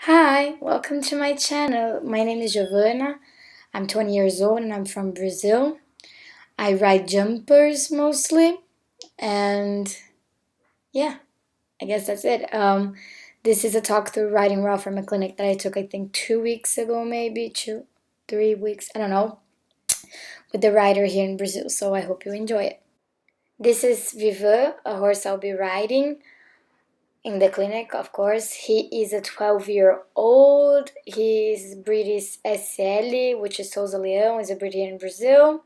Hi, welcome to my channel. My name is Giovanna. I'm 20 years old and I'm from Brazil. I ride jumpers mostly, and yeah, I guess that's it. This is a talk through riding raw from a clinic that I took, I think 2 weeks ago, maybe 3 weeks, I don't know, with the rider here in Brazil. So I hope you enjoy it. This is Vivant, a horse I'll be riding in the clinic, of course. He is a 12-year-old. His breed is SL, which is Souza Leão, is a breed here in Brazil.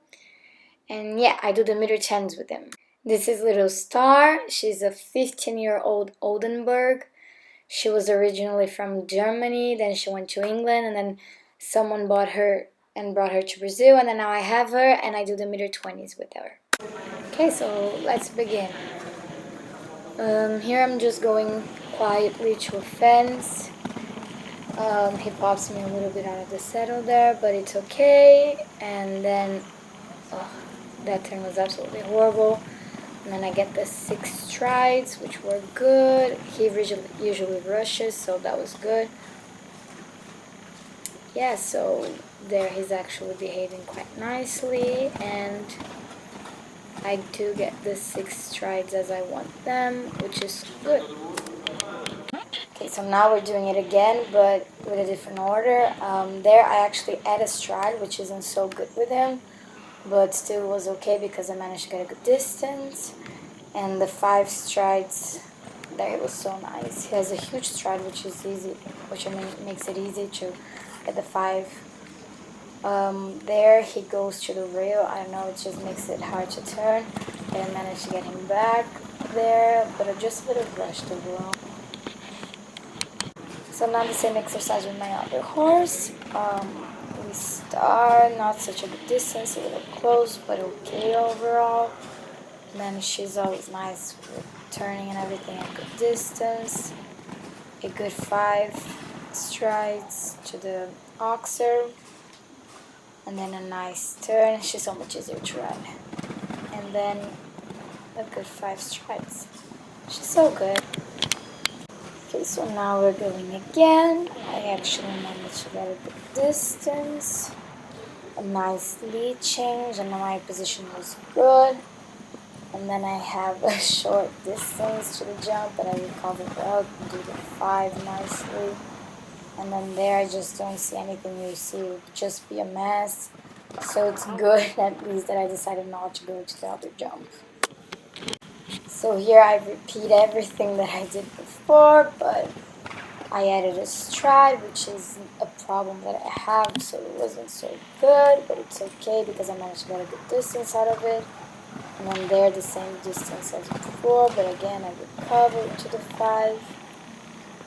And yeah, I do the meter tens with him. This is Little Star. She's a 15-year-old Oldemburg. She was originally from Germany, then she went to England, and then someone bought her and brought her to Brazil, and then now I have her, and I do the meter 20s with her. Okay, so let's begin. Here I'm just going quietly to a fence. He pops me a little bit out of the saddle there, but it's okay. And then, that turn was absolutely horrible. And then I get the 6 strides, which were good. He usually rushes, so that was good. Yeah, so there he's actually behaving quite nicely, and I do get the 6 strides as I want them, which is good. Okay, so now we're doing it again, but with a different order. There I actually add a stride, which isn't so good with him, but still was okay because I managed to get a good distance. And the 5 strides, there it was so nice. He has a huge stride, which is easy, makes it easy to get the 5. There he goes to the rail. I don't know, it just makes it hard to turn. And I managed to get him back there, but I just would have rushed overall. So now the same exercise with my other horse. We start, not such a good distance, a little close, but okay overall. And then she's always nice with turning and everything at good distance. A good 5 strides to the oxer. And then a nice turn. She's so much easier to ride. And then a good 5 strides. She's so good. Okay, so now we're going again. I actually managed to get a good distance. A nice lead change, and my position was good. And then I have a short distance to the jump, but I recovered well and do the 5 nicely. And then there I just don't see anything you see, it would just be a mess. So it's good at least that I decided not to go to the other jump. So here I repeat everything that I did before, but I added a stride, which is a problem that I have, so it wasn't so good, but it's okay because I managed to get a good distance out of it. And then there the same distance as before, but again I recovered to the 5.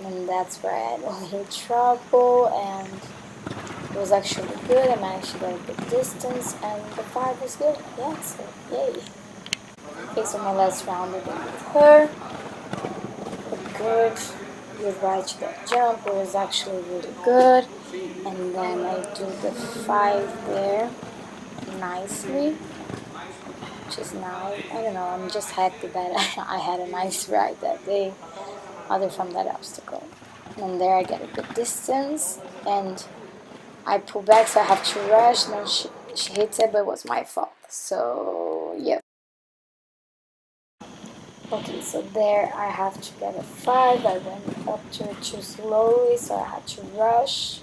And that's where I had a little trouble, and it was actually good. I managed to get a good distance, and the 5 was good. Yeah, so yay. Okay, so my last round again with her. A good ride to that jump. It was actually really good. And then I do the 5 there nicely, which is nice. I don't know, I'm just happy that I had a nice ride that day, other from that obstacle. And there I get a good distance, and I pull back, so I have to rush, and then she hits it, but it was my fault. So yeah. Okay, so there I have to get a 5. I went up to it too slowly, so I had to rush.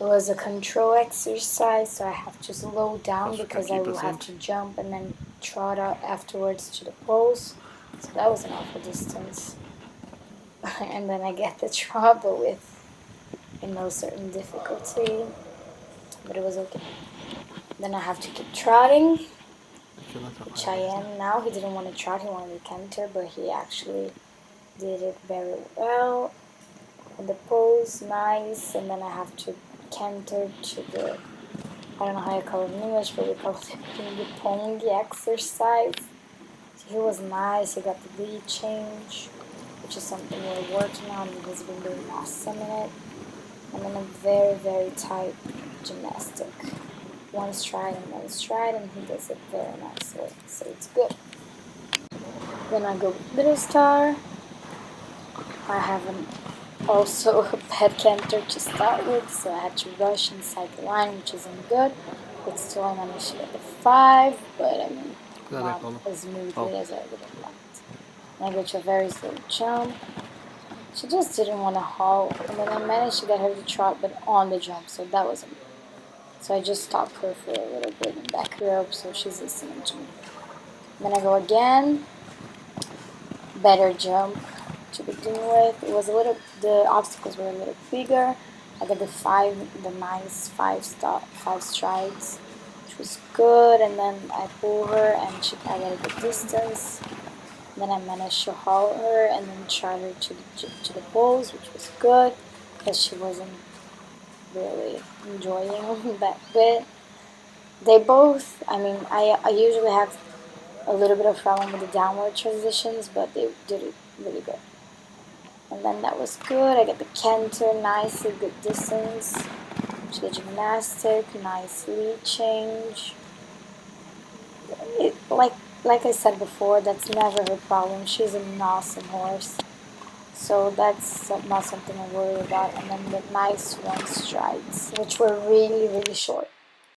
It was a control exercise, so I have to slow down because I will have to jump and then trot out afterwards to the poles. So that was an awful distance. And then I get the trouble with, certain difficulty, but it was okay. Then I have to keep trotting, which I am now. He didn't want to trot, he wanted to canter, but he actually did it very well. And the pose, nice, and then I have to canter to the, I don't know how you call it in English, but we call it the ping-pong exercise. So he was nice, he got the lead change, which is something we're working on, and he's been doing awesome in it. And then a very, very tight gymnastic. 1 stride and 1 stride, and he does it very nicely, so it's good. Then I go with Little Star. I have Also a bad canter to start with, so I had to rush inside the line, which isn't good. But still I managed to get the 5, but I mean, not as smoothly as I would have liked. And I go to a very slow jump. She just didn't want to halt, and then I managed to get her to trot, but on the jump, so that wasn't. So I just stopped her for a little bit and back her up so she's listening to me. Then I go again, better jump to begin with. It was a little, the obstacles were a little bigger. I got the nice 5 strides, which was good. And then I pull her and I got a good distance. Then I managed to haul her and then try her to the poles, which was good because she wasn't really enjoying that bit. They both, I mean, I usually have a little bit of problem with the downward transitions, but they did it really good. And then that was good. I got the canter nicely, good distance. To the gymnastic, nice lead change. Like I said before, that's never her problem. She's an awesome horse. So that's not something I worry about. And then the nice 1 strides, which were really, really short.